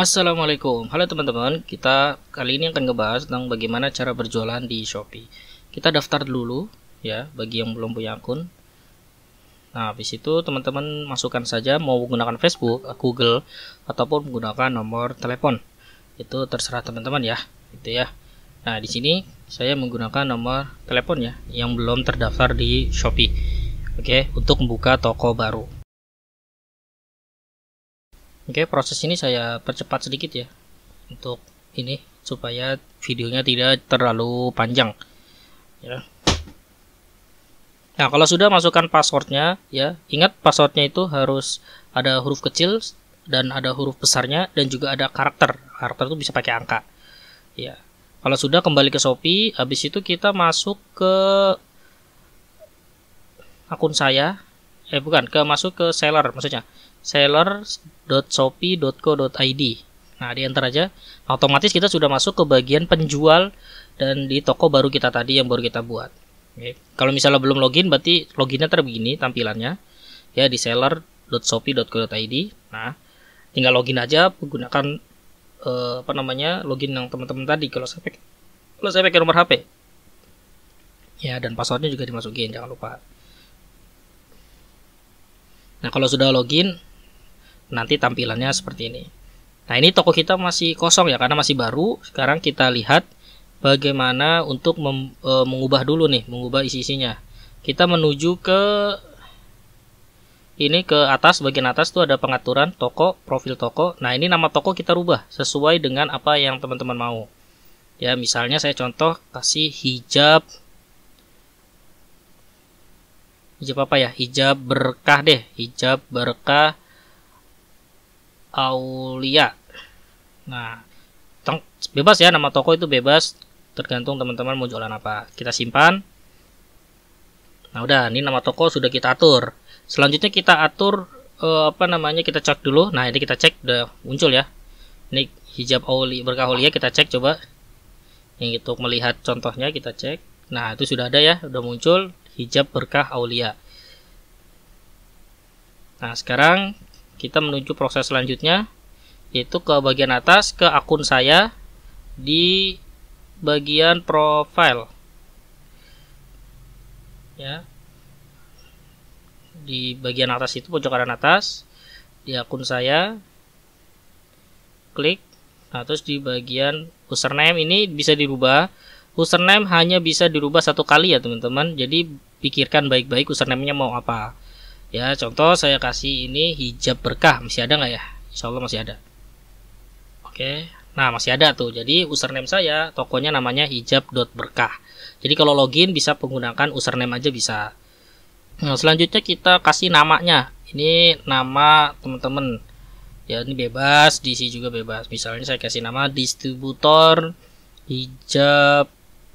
Assalamualaikum, halo teman-teman. Kita kali ini akan ngebahas tentang bagaimana cara berjualan di Shopee. Kita daftar dulu ya, bagi yang belum punya akun. Nah, habis itu teman-teman masukkan saja mau menggunakan Facebook, Google, ataupun menggunakan nomor telepon. Itu terserah teman-teman ya, gitu ya. Nah, di sini saya menggunakan nomor telepon ya, yang belum terdaftar di Shopee. Oke, untuk membuka toko baru. Oke, proses ini saya percepat sedikit ya untuk ini supaya videonya tidak terlalu panjang ya. Nah, kalau sudah masukkan passwordnya ya, ingat passwordnya itu harus ada huruf kecil dan ada huruf besarnya dan juga ada karakter. Karakter itu bisa pakai angka ya. Kalau sudah, kembali ke Shopee, habis itu kita masuk ke akun saya, masuk ke seller, maksudnya seller.shopee.co.id. Nah, di enter aja, otomatis kita sudah masuk ke bagian penjual dan di toko baru kita tadi yang baru kita buat. Oke. Kalau misalnya belum login, berarti loginnya begini tampilannya ya, di seller.shopee.co.id. Nah, tinggal login aja menggunakan login yang teman-teman tadi. Kalau saya pakai nomor HP ya, dan passwordnya juga dimasukin, jangan lupa. Nah, kalau sudah login, nanti tampilannya seperti ini. Nah, ini toko kita masih kosong ya, karena masih baru. Sekarang kita lihat bagaimana untuk mengubah dulu nih, mengubah isi-isinya. Kita menuju ke ini, ke atas, bagian atas tuh ada pengaturan toko, profil toko. Nah, ini nama toko kita rubah sesuai dengan apa yang teman-teman mau. Ya, misalnya saya contoh kasih hijab apa ya? Hijab berkah deh, hijab berkah Aulia. Nah, bebas ya, nama toko itu bebas, tergantung teman-teman mau jualan apa. Kita simpan. Nah, udah, ini nama toko sudah kita atur. Selanjutnya kita atur kita cek dulu. Nah, ini kita cek, udah muncul ya. Ini hijab berkah Aulia, kita cek coba. Yang untuk melihat contohnya kita cek. Nah, itu sudah ada ya, udah muncul hijab berkah Aulia. Nah, sekarang kita menuju proses selanjutnya, yaitu ke bagian atas, ke akun saya di bagian profile ya, di bagian atas itu, pojok kanan atas, di akun saya klik. Nah, terus di bagian username ini bisa dirubah. Username hanya bisa dirubah satu kali ya teman-teman, jadi pikirkan baik-baik username-nya mau apa ya. Contoh saya kasih ini hijab berkah, masih ada nggak ya? Insya Allah masih ada. Oke, nah masih ada tuh. Jadi username saya, tokonya namanya hijab.berkah. Jadi kalau login bisa menggunakan username aja bisa. Nah, selanjutnya kita kasih namanya. Ini nama teman-teman ya, ini bebas, diisi juga bebas. Misalnya saya kasih nama distributor hijab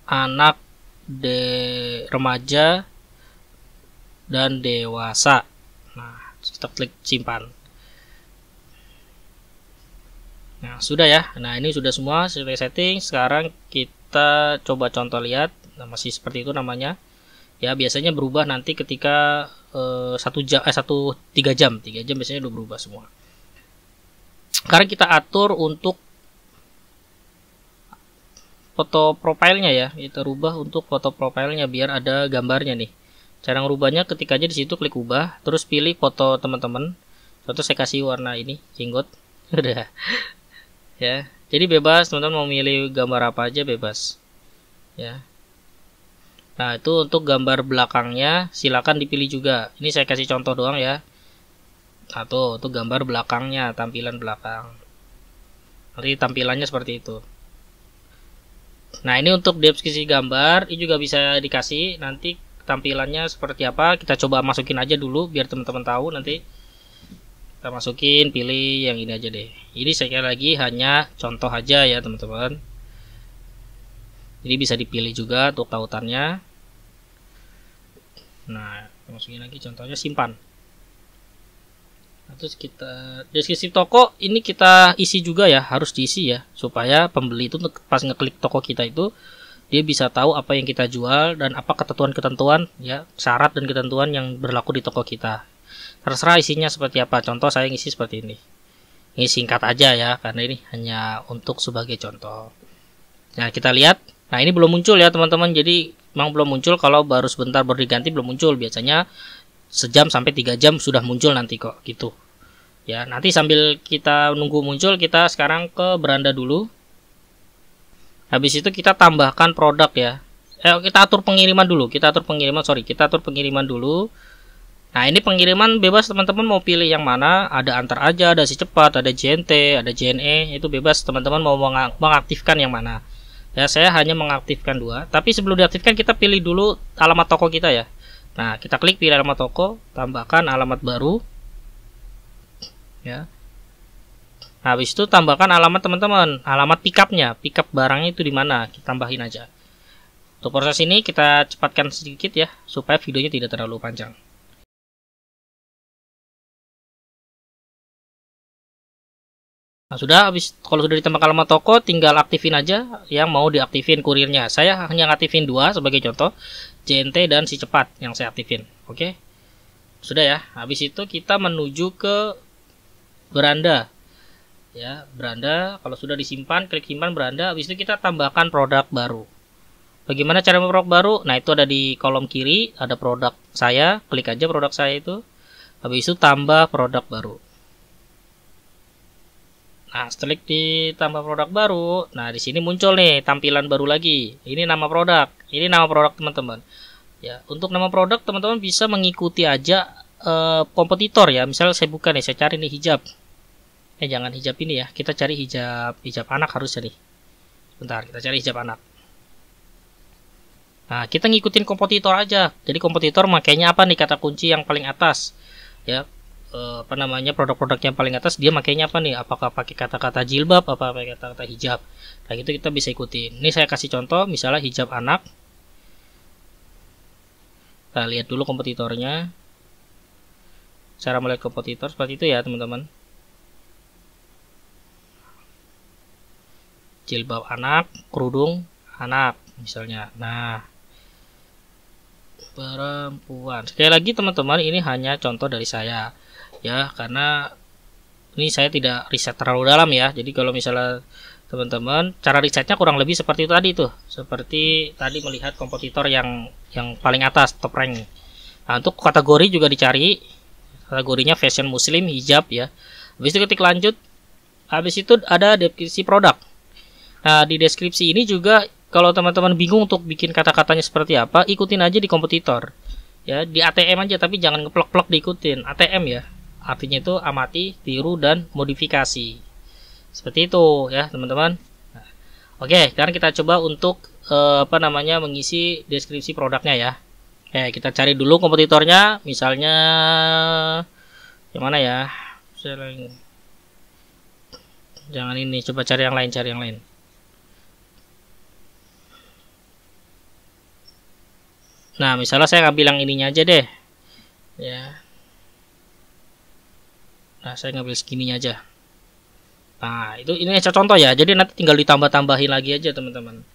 anak, remaja dan dewasa. Nah, kita klik simpan. Nah, sudah ya. Nah, ini sudah semua sudah setting. Sekarang kita coba contoh lihat. Nah, masih seperti itu namanya ya. Biasanya berubah nanti ketika 3 jam biasanya udah berubah semua. Sekarang kita atur untuk foto profilnya ya, kita rubah untuk foto profilnya biar ada gambarnya nih. Cara ngerubahnya, ketik aja di situ, klik ubah, terus pilih foto teman-teman. Contoh saya kasih warna ini, jenggot. Udah. Ya. Jadi bebas, teman-teman mau milih gambar apa aja bebas. Ya. Nah, itu untuk gambar belakangnya silakan dipilih juga. Ini saya kasih contoh doang ya. Nah, tuh, untuk gambar belakangnya, tampilan belakang. Nanti tampilannya seperti itu. Nah, ini untuk deskripsi gambar, ini juga bisa dikasih nanti tampilannya seperti apa. Kita coba masukin aja dulu biar teman-teman tahu. Nanti kita masukin, pilih yang ini aja deh. Ini sekali lagi hanya contoh aja ya teman-teman. Jadi bisa dipilih juga untuk tautannya. Nah, masukin lagi contohnya, simpan. Nah, terus kita deskripsi toko ini kita isi juga ya, harus diisi ya, supaya pembeli itu pas ngeklik toko kita itu dia bisa tahu apa yang kita jual dan apa ketentuan-ketentuan ya, syarat dan ketentuan yang berlaku di toko kita. Terserah isinya seperti apa. Contoh saya ngisi seperti ini. Ini singkat aja ya, karena ini hanya untuk sebagai contoh. Nah, kita lihat. Nah, ini belum muncul ya teman-teman. Jadi memang belum muncul, kalau baru sebentar baru diganti belum muncul. Biasanya sejam sampai 3 jam sudah muncul nanti kok gitu. Ya, nanti sambil kita nunggu muncul, kita sekarang ke beranda dulu. Habis itu kita tambahkan produk ya. Kita atur pengiriman dulu. Kita atur pengiriman dulu. Nah, ini pengiriman bebas teman-teman mau pilih yang mana. Ada antar aja, ada si cepat, ada JNT, ada JNE. Itu bebas teman-teman mau mengaktifkan yang mana. Ya, saya hanya mengaktifkan 2. Tapi sebelum diaktifkan kita pilih dulu alamat toko kita ya. Nah, kita klik pilih alamat toko, tambahkan alamat baru. Ya. Nah, habis itu tambahkan alamat teman-teman, alamat pickupnya, pickup barangnya itu di mana, kita tambahin aja. Untuk proses ini kita cepatkan sedikit ya, supaya videonya tidak terlalu panjang. Nah, kalau sudah ditambah alamat toko, tinggal aktifin aja yang mau diaktifin kurirnya. Saya hanya ngaktifin 2 sebagai contoh, JNT dan si cepat yang saya aktifin. Oke. Sudah ya. Habis itu kita menuju ke beranda. Ya, beranda. Kalau sudah disimpan, klik simpan beranda. Habis itu kita tambahkan produk baru. Bagaimana cara membuat produk baru? Nah, itu ada di kolom kiri, ada produk saya. Klik aja produk saya itu. Habis itu tambah produk baru. Nah, setelah ditambah produk baru, nah di sini muncul nih tampilan baru lagi. Ini nama produk. Ini nama produk teman-teman. Ya, untuk nama produk teman-teman bisa mengikuti aja kompetitor ya. Misal saya buka nih, saya cari nih hijab. Jangan hijab ini ya. Kita cari hijab anak harusnya nih. Bentar, kita cari hijab anak. Nah, kita ngikutin kompetitor aja. Jadi kompetitor makanya apa nih kata kunci yang paling atas. Ya, produk-produk yang paling atas dia makanya apa nih, apakah pakai kata-kata jilbab, apa pakai kata-kata hijab. Nah, itu kita bisa ikutin. Ini saya kasih contoh misalnya hijab anak. Kita lihat dulu kompetitornya. Cara melihat kompetitor seperti itu ya teman-teman. Jilbab anak, kerudung anak misalnya. Nah, perempuan. Sekali lagi teman-teman, ini hanya contoh dari saya ya, karena ini saya tidak riset terlalu dalam ya. Jadi kalau misalnya teman-teman cara risetnya kurang lebih seperti itu tadi tuh, seperti tadi melihat kompetitor yang paling atas top rank. Nah, untuk kategori juga dicari, kategorinya fashion muslim hijab ya. Habis itu ketik lanjut, habis itu ada deskripsi produk. Nah, di deskripsi ini juga kalau teman-teman bingung untuk bikin kata-katanya seperti apa, ikutin aja di kompetitor ya, di ATM aja, tapi jangan ngeplok-plok diikutin. ATM ya, artinya itu amati, tiru, dan modifikasi. Seperti itu ya teman-teman. Nah, oke, sekarang kita coba untuk mengisi deskripsi produknya ya. Kita cari dulu kompetitornya, misalnya yang mana ya? Jangan ini, coba cari yang lain, Nah, misalnya saya ngambil yang ininya aja deh. Ya. Nah, saya ngambil segininya aja. Nah, ini contoh ya. Jadi nanti tinggal ditambah-tambahin lagi aja, teman-teman.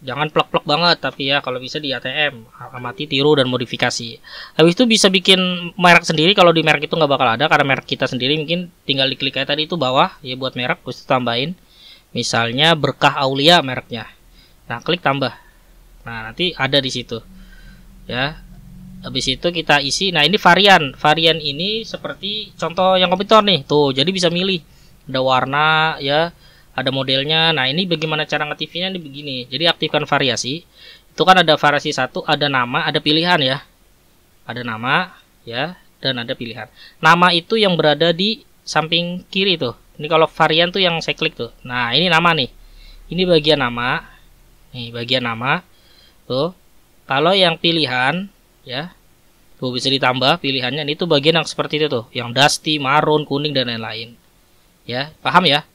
Jangan plek-plek banget, tapi ya kalau bisa di ATM, amati, tiru, dan modifikasi. Habis itu bisa bikin merek sendiri. Kalau di merek itu nggak bakal ada, karena merek kita sendiri mungkin tinggal diklik kayak tadi itu bawah, ya buat merek, terus tambahin. Misalnya Berkah Aulia mereknya. Nah, klik tambah. Nah, nanti ada di situ. Ya. Habis itu kita isi. Nah, ini varian. Varian ini seperti contoh yang komputer nih. Tuh, jadi bisa milih. Ada warna ya, ada modelnya. Nah, ini bagaimana cara ngaktifinnya ini begini. Jadi aktifkan variasi. Itu kan ada variasi 1, ada nama, ada pilihan ya. Ada nama ya, dan ada pilihan. Nama itu yang berada di samping kiri tuh. Ini kalau varian tuh yang saya klik tuh. Nah, ini nama nih. Ini bagian nama. Nih, bagian nama. Tuh. Kalau yang pilihan ya, tuh bisa ditambah pilihannya. Ini tuh bagian yang seperti itu tuh, yang dusty, marun, kuning, dan lain-lain. Ya, paham ya?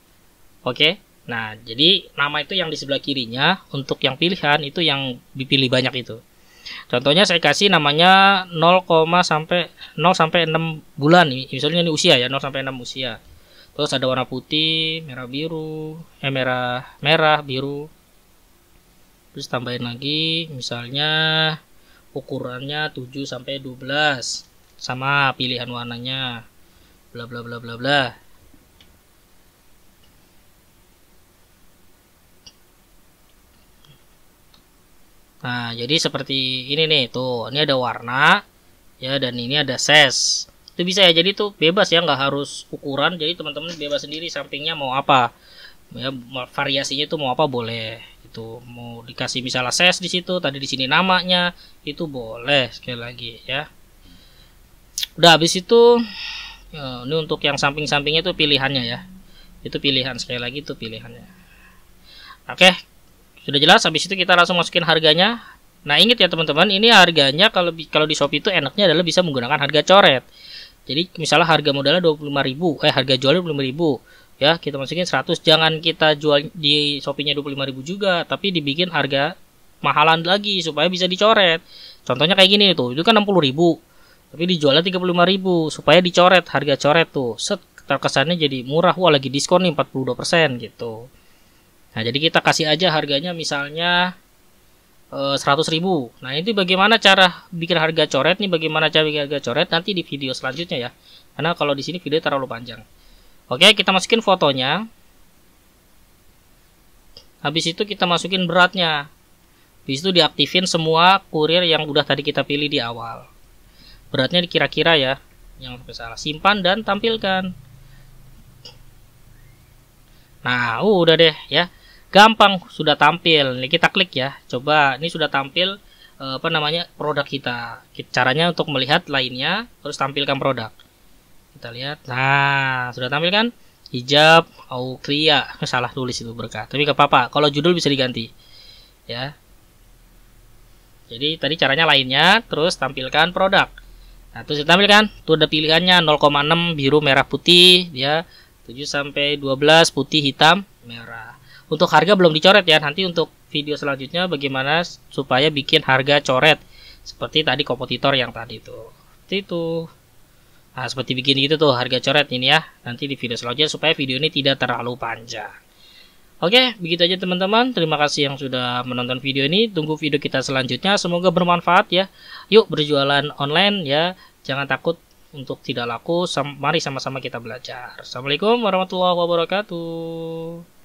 Oke. Nah, jadi nama itu yang di sebelah kirinya. Untuk yang pilihan itu yang dipilih banyak itu. Contohnya saya kasih namanya 0, sampai 0 sampai 6 bulan. Misalnya ini usia ya, 0 sampai 6 usia. Terus ada warna putih, merah biru, merah biru. Terus tambahin lagi misalnya ukurannya 7 sampai 12. sama pilihan warnanya, bla bla bla bla bla. Nah, jadi seperti ini nih, tuh, ini ada warna, ya, dan ini ada size. Itu bisa ya, jadi tuh bebas ya, nggak harus ukuran, jadi teman-teman bebas sendiri sampingnya mau apa, ya, variasinya tuh mau apa boleh. Itu mau dikasih misalnya size di situ, tadi di sini namanya, itu boleh sekali lagi ya. Udah habis itu, ya, ini untuk yang samping-sampingnya itu pilihannya ya. Itu pilihan sekali lagi itu pilihannya. Oke. Sudah jelas, habis itu kita langsung masukin harganya. Nah, ingat ya teman-teman, ini harganya kalau di Shopee itu enaknya adalah bisa menggunakan harga coret. Jadi misalnya harga modalnya 25.000, harga jualnya 25.000. Ya, kita masukin 100, jangan kita jual di Shopee-nya 25.000 juga, tapi dibikin harga mahalan lagi supaya bisa dicoret. Contohnya kayak gini tuh, itu kan 60.000. Tapi dijualnya 35.000 supaya dicoret, harga coret tuh. Set, terkesannya jadi murah, wah lagi diskon nih 42% gitu. Nah, jadi kita kasih aja harganya misalnya 100.000. Nah, itu bagaimana cara bikin harga coret nih, bagaimana cara bikin harga coret nanti di video selanjutnya ya. Karena kalau di sini video terlalu panjang. Oke, kita masukin fotonya. Habis itu kita masukin beratnya. Habis itu diaktifin semua kurir yang udah tadi kita pilih di awal. Beratnya kira-kira ya, jangan sampai salah. Simpan dan tampilkan. Nah, udah deh ya. Gampang, sudah tampil. Ini kita klik ya. Coba, ini sudah tampil produk kita. Caranya untuk melihat lainnya, terus tampilkan produk. Kita lihat. Nah, sudah tampil kan? Hijab Aukria. Salah tulis itu berkah. Tapi gak apa-apa. Kalau judul bisa diganti. Ya. Jadi tadi caranya lainnya, terus tampilkan produk. Nah, terus ditampilkan. Tuh ada pilihannya 0,6 biru merah putih, ya. 7 sampai 12 putih hitam merah. Untuk harga belum dicoret ya, nanti untuk video selanjutnya bagaimana supaya bikin harga coret seperti tadi kompetitor yang tadi tuh. Seperti itu. Nah, seperti bikin gitu tuh harga coret ini ya. Nanti di video selanjutnya supaya video ini tidak terlalu panjang. Oke, begitu aja teman-teman. Terima kasih yang sudah menonton video ini. Tunggu video kita selanjutnya. Semoga bermanfaat ya. Yuk berjualan online ya. Jangan takut untuk tidak laku. Mari sama-sama kita belajar. Assalamualaikum warahmatullahi wabarakatuh.